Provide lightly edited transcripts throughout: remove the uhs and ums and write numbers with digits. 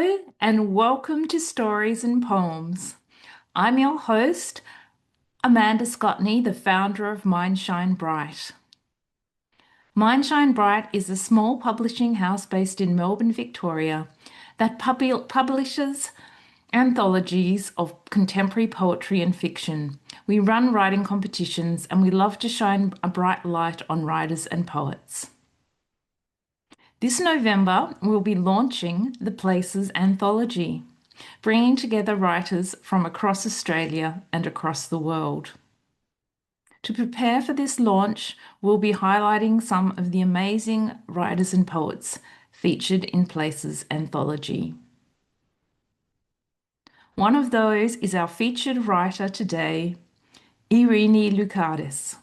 Hello and welcome to Stories and Poems. I'm your host, Amanda Scotney, the founder of Mind Shine Bright. Mind Shine Bright is a small publishing house based in Melbourne, Victoria, that publishes anthologies of contemporary poetry and fiction. We run writing competitions and we love to shine a bright light on writers and poets. This November, we'll be launching the Places Anthology, bringing together writers from across Australia and across the world. To prepare for this launch, we'll be highlighting some of the amazing writers and poets featured in Places Anthology. One of those is our featured writer today, Erini Loucaides.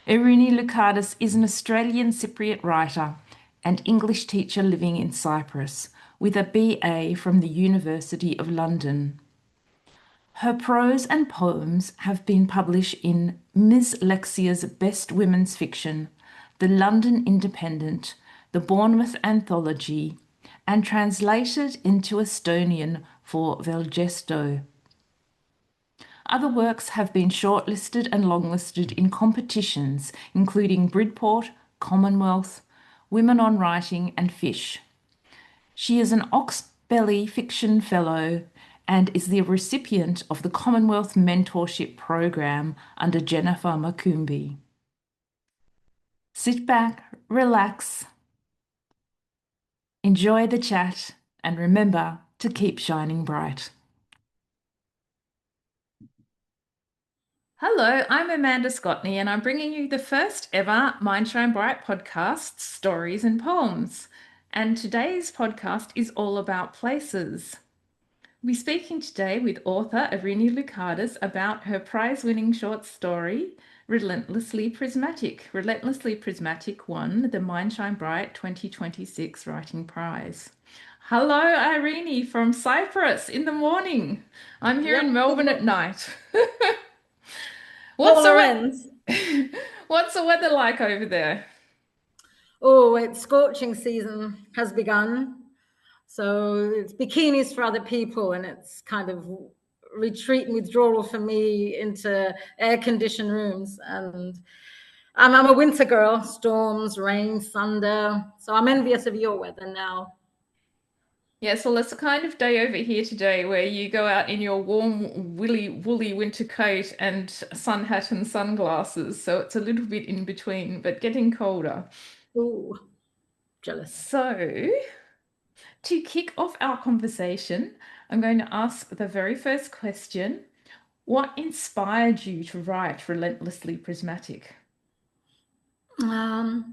Erini Loucaides is an Australian Cypriot writer and English teacher living in Cyprus with a BA from the University of London. Her prose and poems have been published in Ms. Lexia's Best Women's Fiction, the London Independent, the Bournemouth Anthology, and translated into Estonian for Velgesto. Other works have been shortlisted and longlisted in competitions, including Bridport, Commonwealth, Women on Writing, and Fish. She is an Oxbelly Fiction Fellow and is the recipient of the Commonwealth Mentorship Program under Jennifer Makumbi. Sit back, relax, enjoy the chat, and remember to keep shining bright. Hello, I'm Amanda Scotney, and I'm bringing you the first ever Mind Shine Bright podcast, Stories and Poems. And today's podcast is all about places. We're speaking today with author Erini Loucaides about her prize-winning short story, Relentlessly Prismatic. Relentlessly Prismatic won the Mind Shine Bright 2026 Writing Prize. Hello, Erini from Cyprus in the morning. I'm here in Melbourne at night. What's the weather like over there? Oh, it's scorching season has begun. So it's bikinis for other people, and it's kind of retreat and withdrawal for me into air-conditioned rooms. And I'm a winter girl, storms, rain, thunder. So I'm envious of your weather now. Yes, well, it's a kind of day over here today where you go out in your warm, woolly winter coat and sun hat and sunglasses. So it's a little bit in between, but getting colder. Ooh, jealous. So, to kick off our conversation, I'm going to ask the very first question. What inspired you to write Relentlessly Prismatic? Well,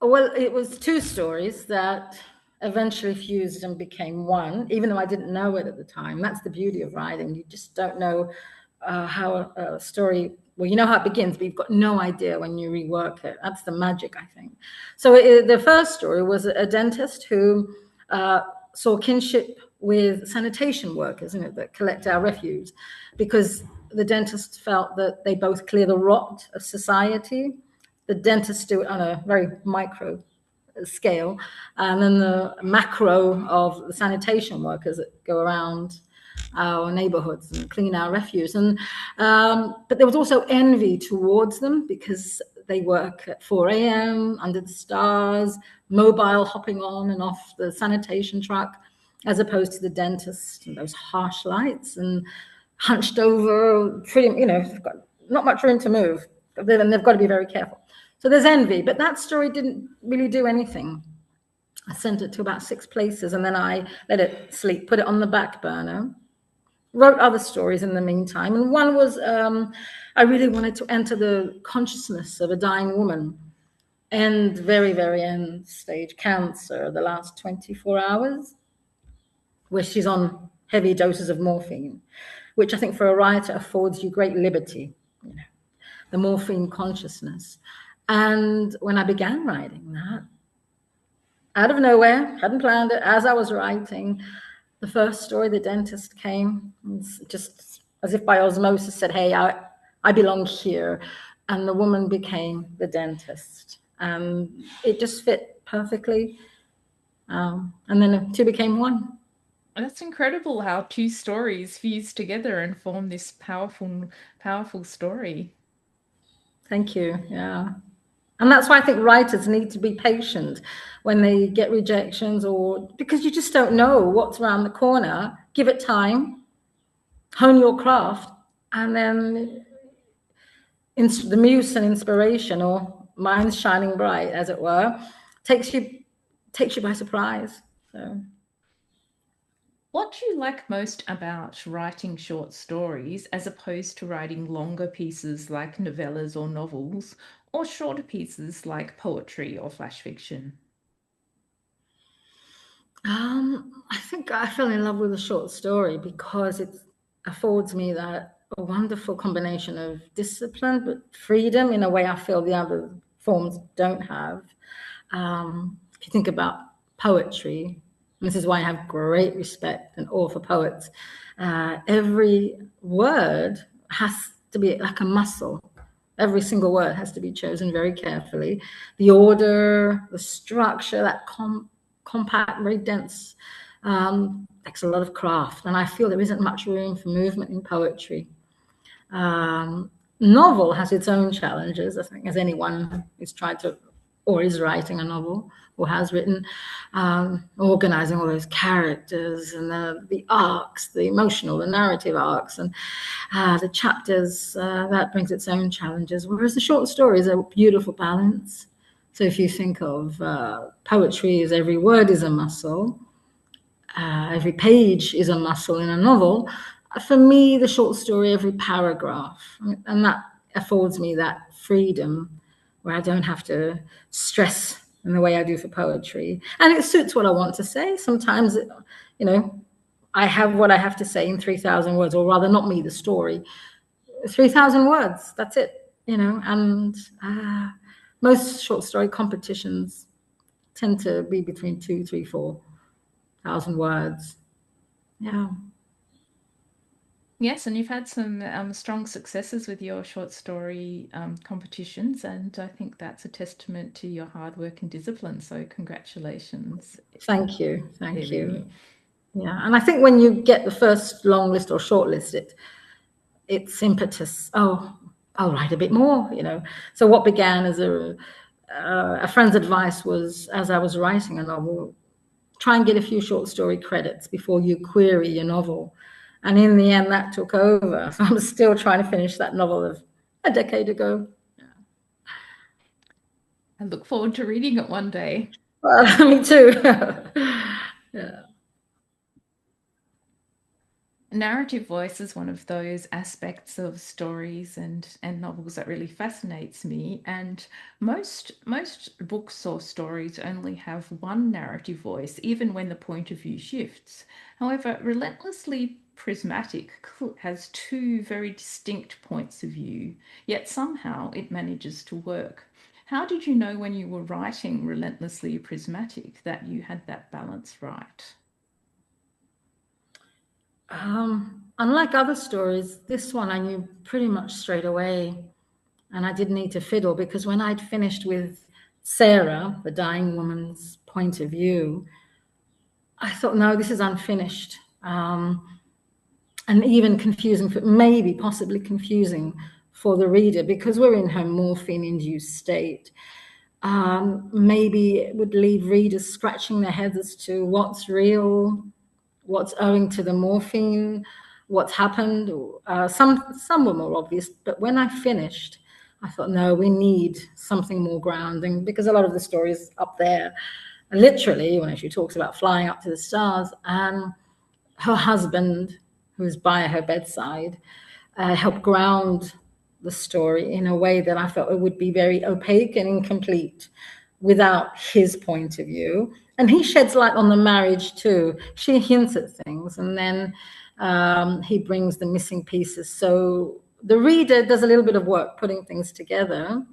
it was two stories that eventually fused and became one, even though I didn't know it at the time. That's the beauty of writing. You just don't know how a story, well, you know how it begins, but you've got no idea when you rework it. That's the magic, I think. So the first story was a dentist who saw kinship with sanitation workers, that collect our refuse, because the dentist felt that they both clear the rot of society. The dentists do it on a very micro scale, and then the macro of the sanitation workers that go around our neighborhoods and clean our refuse. And but there was also envy towards them because they work at 4 a.m. under the stars, mobile, hopping on and off the sanitation truck, as opposed to the dentist and those harsh lights and hunched over, pretty, they've got not much room to move. And they've got to be very careful. So there's envy, but that story didn't really do anything. I sent it to about 6 places, and then I let it sleep, put it on the back burner, wrote other stories in the meantime. And one was I really wanted to enter the consciousness of a dying woman, and very, very end stage cancer, the last 24 hours, where she's on heavy doses of morphine, which I think for a writer affords you great liberty, the morphine consciousness. And when I began writing that, out of nowhere, hadn't planned it, as I was writing, the first story, the dentist came, just as if by osmosis said, hey, I belong here. And the woman became the dentist. And it just fit perfectly. And then the two became one. That's incredible how two stories fuse together and form this powerful story. Thank you. Yeah. And that's why I think writers need to be patient when they get rejections, or because you just don't know what's around the corner. Give it time, hone your craft, and then the muse and inspiration, or minds shining bright, as it were, takes you by surprise. So. What do you like most about writing short stories as opposed to writing longer pieces like novellas or novels, or shorter pieces like poetry or flash fiction? I think I fell in love with a short story because it affords me that a wonderful combination of discipline but freedom in a way I feel the other forms don't have. If you think about poetry, and this is why I have great respect and awe for poets, every word has to be like a muscle. Every single word has to be chosen very carefully. The order, the structure, that compact, very dense, takes a lot of craft. And I feel there isn't much room for movement in poetry. Novel has its own challenges, I think, as anyone who's tried to, or is writing a novel, or has written, organizing all those characters and the arcs, the emotional, the narrative arcs, and the chapters, that brings its own challenges. Whereas the short story is a beautiful balance. So if you think of poetry as every word is a muscle, every page is a muscle in a novel. For me, the short story, every paragraph, and that affords me that freedom where I don't have to stress in the way I do for poetry. And it suits what I want to say. Sometimes, I have what I have to say in 3,000 words, or rather, not me, the story. 3,000 words, that's it, and most short story competitions tend to be between 2, 3, 4,000 words. Yeah. Yes, and you've had some strong successes with your short story competitions, and I think that's a testament to your hard work and discipline. So, congratulations. Thank you. Thank you. Erini. Yeah, and I think when you get the first long list or short list, it's impetus. Oh, I'll write a bit more. So what began as a friend's advice was, as I was writing a novel, try and get a few short story credits before you query your novel. And in the end, that took over. So I'm still trying to finish that novel of a decade ago. I look forward to reading it one day. Me too. Yeah. Narrative voice is one of those aspects of stories and novels that really fascinates me. And most books or stories only have one narrative voice, even when the point of view shifts. However, Relentlessly Prismatic has two very distinct points of view, yet somehow it manages to work. How did you know when you were writing Relentlessly Prismatic that you had that balance right? Unlike other stories, this one I knew pretty much straight away, and I didn't need to fiddle, because when I'd finished with Sarah, the dying woman's point of view, I thought, no, this is unfinished, and even confusing, maybe possibly confusing for the reader, because we're in her morphine-induced state. Maybe it would leave readers scratching their heads as to what's real, what's owing to the morphine, what's happened. Some were more obvious, but when I finished, I thought, no, we need something more grounding, because a lot of the stories up there, literally, when she talks about flying up to the stars, and her husband, who's by her bedside, helped ground the story in a way that I felt it would be very opaque and incomplete without his point of view. And he sheds light on the marriage too. She hints at things, and then he brings the missing pieces. So the reader does a little bit of work putting things together,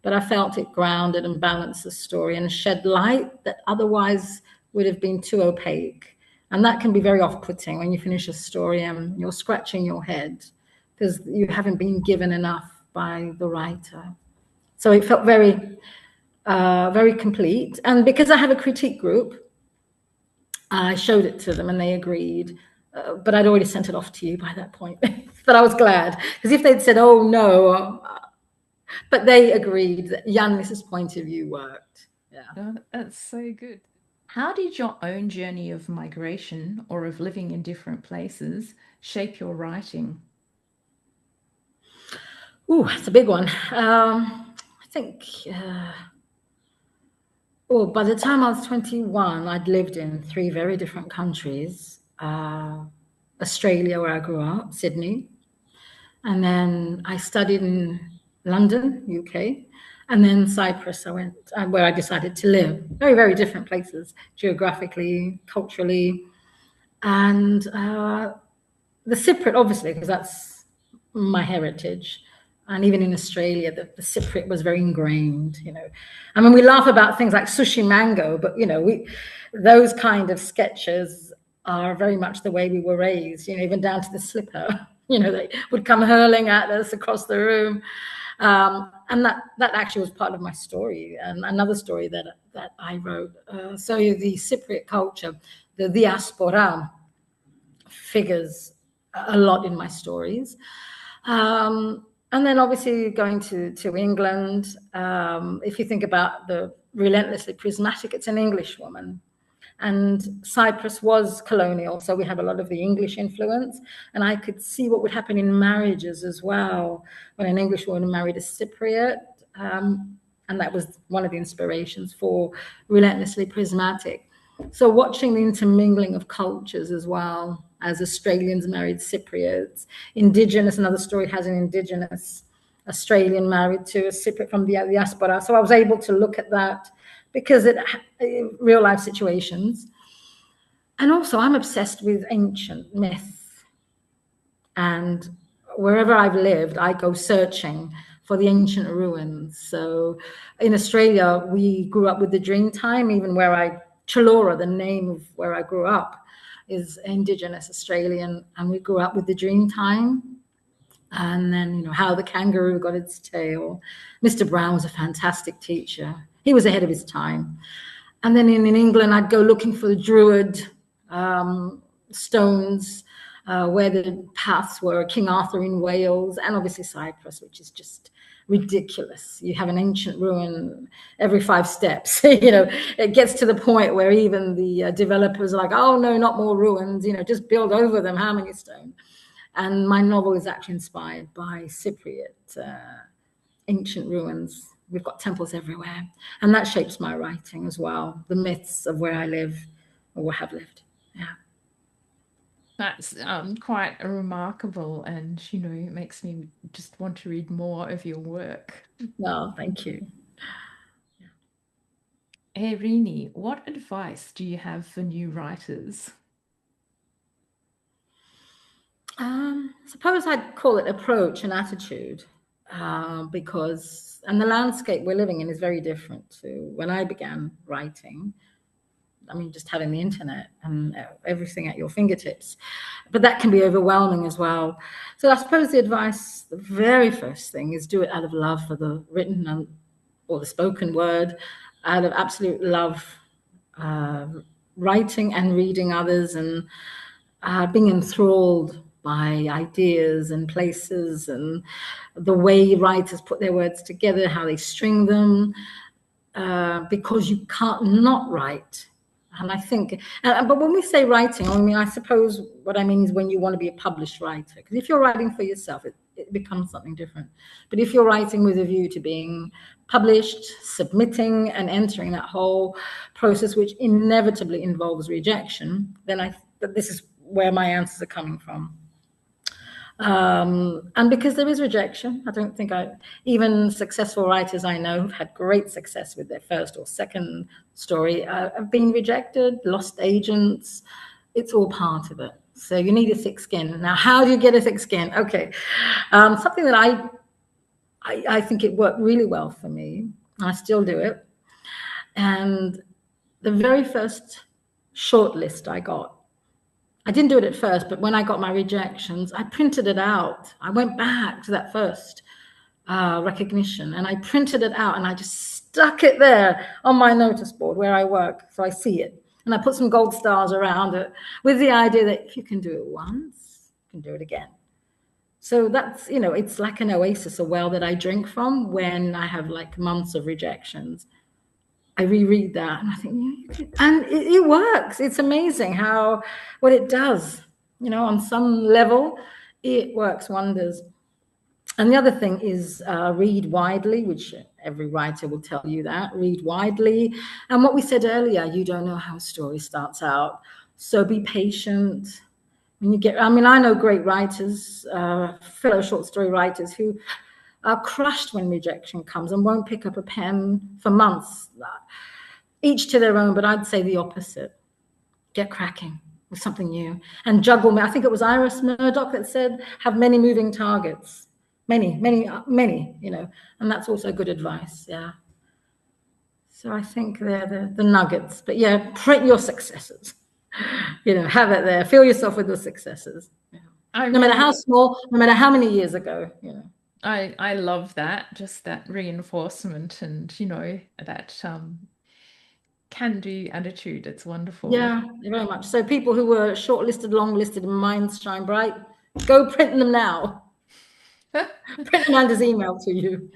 but I felt it grounded and balanced the story and shed light that otherwise would have been too opaque. And that can be very off-putting when you finish a story and you're scratching your head because you haven't been given enough by the writer. So it felt very, very complete. And because I have a critique group, I showed it to them and they agreed, but I'd already sent it off to you by that point. But I was glad, because if they'd said, oh no, but they agreed that Yannis's point of view worked. Yeah. Oh, that's so good. How did your own journey of migration or of living in different places shape your writing? Ooh, it's a big one. I think, by the time I was 21, I'd lived in 3 very different countries. Australia, where I grew up, Sydney. And then I studied in London, UK. And then Cyprus, I went, where I decided to live. Very, very different places, geographically, culturally. And the Cypriot, obviously, because that's my heritage. And even in Australia, the Cypriot was very ingrained, I mean, we laugh about things like sushi mango, but, those kind of sketches are very much the way we were raised, even down to the slipper. They would come hurling at us across the room. And that actually was part of my story, and another story that I wrote. So the Cypriot culture, the diaspora, figures a lot in my stories. And then obviously going to England, if you think about the Relentlessly Prismatic, it's an English woman. And Cyprus was colonial, so we have a lot of the English influence. And I could see what would happen in marriages as well when an English woman married a Cypriot. And that was one of the inspirations for Relentlessly Prismatic. So watching the intermingling of cultures as well, as Australians married Cypriots, Indigenous, another story has an Indigenous Australian married to a Cypriot from the diaspora. So I was able to look at that because real life situations. And also I'm obsessed with ancient myth. And wherever I've lived, I go searching for the ancient ruins. So in Australia, we grew up with the dream time, even where Chalora, the name of where I grew up, is Indigenous Australian, and we grew up with the dream time. And then, how the kangaroo got its tail. Mr. Brown was a fantastic teacher. He was ahead of his time. And then in England, I'd go looking for the Druid stones, where the paths were, King Arthur in Wales, and obviously Cyprus, which is just ridiculous. You have an ancient ruin every 5 steps. It gets to the point where even the developers are like, oh no, not more ruins, just build over them. How many stone? And my novel is actually inspired by Cypriot ancient ruins. We've got temples everywhere. And that shapes my writing as well, the myths of where I live or have lived. Yeah. That's quite remarkable, and it makes me just want to read more of your work. No, thank you. Erini, what advice do you have for new writers? Suppose I'd call it approach and attitude, because the landscape we're living in is very different to when I began writing. I mean, just having the internet and everything at your fingertips, but that can be overwhelming as well. So I suppose the advice, the very first thing, is do it out of love for the written or the spoken word, out of absolute love, writing and reading others, and being enthralled by ideas and places and the way writers put their words together, how they string them, because you can't not write. And I think, but when we say writing, I suppose what I mean is when you want to be a published writer. Because if you're writing for yourself, it becomes something different. But if you're writing with a view to being published, submitting, and entering that whole process, which inevitably involves rejection, then this is where my answers are coming from. And because there is rejection, I don't think even successful writers I know who've had great success with their first or second story have been rejected, lost agents. It's all part of it. So you need a thick skin. Now, how do you get a thick skin? Okay. Something that I think it worked really well for me. I still do it. And the very first shortlist I got, I didn't do it at first, but when I got my rejections, I printed it out. I went back to that first recognition and I printed it out and I just stuck it there on my notice board where I work, so I see it. And I put some gold stars around it with the idea that if you can do it once, you can do it again. So that's, it's like an oasis, a well that I drink from when I have like months of rejections. I reread that and I think, and it works. It's amazing what it does, on some level, it works wonders. And the other thing is read widely, which every writer will tell you that, read widely. And what we said earlier, you don't know how a story starts out. So be patient. I know great writers, fellow short story writers who are crushed when rejection comes and won't pick up a pen for months. Each to their own, but I'd say the opposite. Get cracking with something new and juggle. I think it was Iris Murdoch that said, have many moving targets. Many, and that's also good advice, yeah. So I think they're the nuggets. But yeah, print your successes. Have it there. Fill yourself with the successes. No matter how small, no matter how many years ago, I love that, just that reinforcement and, that can-do attitude. It's wonderful. Yeah, very much. So people who were shortlisted, longlisted, and minds shine bright, go print them now. Print Amanda's email to you.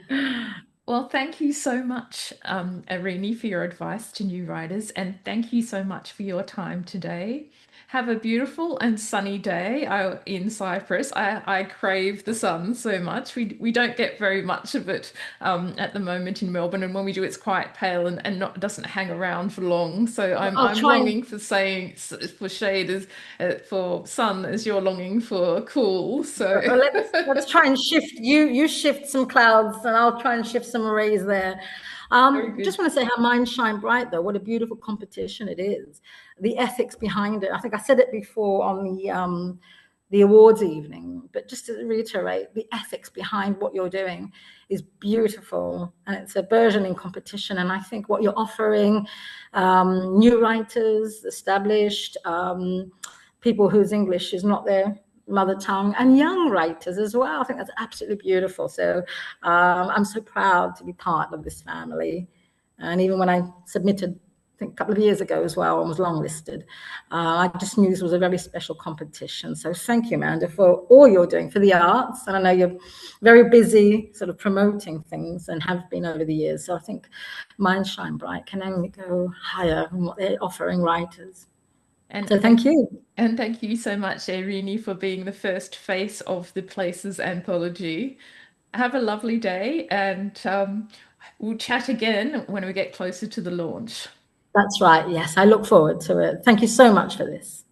Well, thank you so much, Erini, for your advice to new writers, and thank you so much for your time today. Have a beautiful and sunny day in Cyprus. I crave the sun so much. We don't get very much of it at the moment in Melbourne, and when we do, it's quite pale and doesn't hang around for long. So I'm longing for shade as for sun as you're longing for cool. So let's try and shift. You shift some clouds, and I'll try and shift some rays there. Just want to say how minds shine bright, though. What a beautiful competition it is. The ethics behind it. I think I said it before on the awards evening, but just to reiterate, the ethics behind what you're doing is beautiful, and it's a burgeoning competition. And I think what you're offering, new writers, established people whose English is not their mother tongue, and young writers as well. I think that's absolutely beautiful. So I'm so proud to be part of this family. And even when I submitted, I think a couple of years ago as well, and was longlisted, I just knew this was a very special competition. So thank you, Amanda, for all you're doing for the arts. And I know you're very busy sort of promoting things and have been over the years. So I think Minds Shine Bright can only go higher in what they're offering writers. So thank you. And thank you so much, Erini, for being the first face of the Places Anthology. Have a lovely day, and we'll chat again when we get closer to the launch. That's right. Yes, I look forward to it. Thank you so much for this.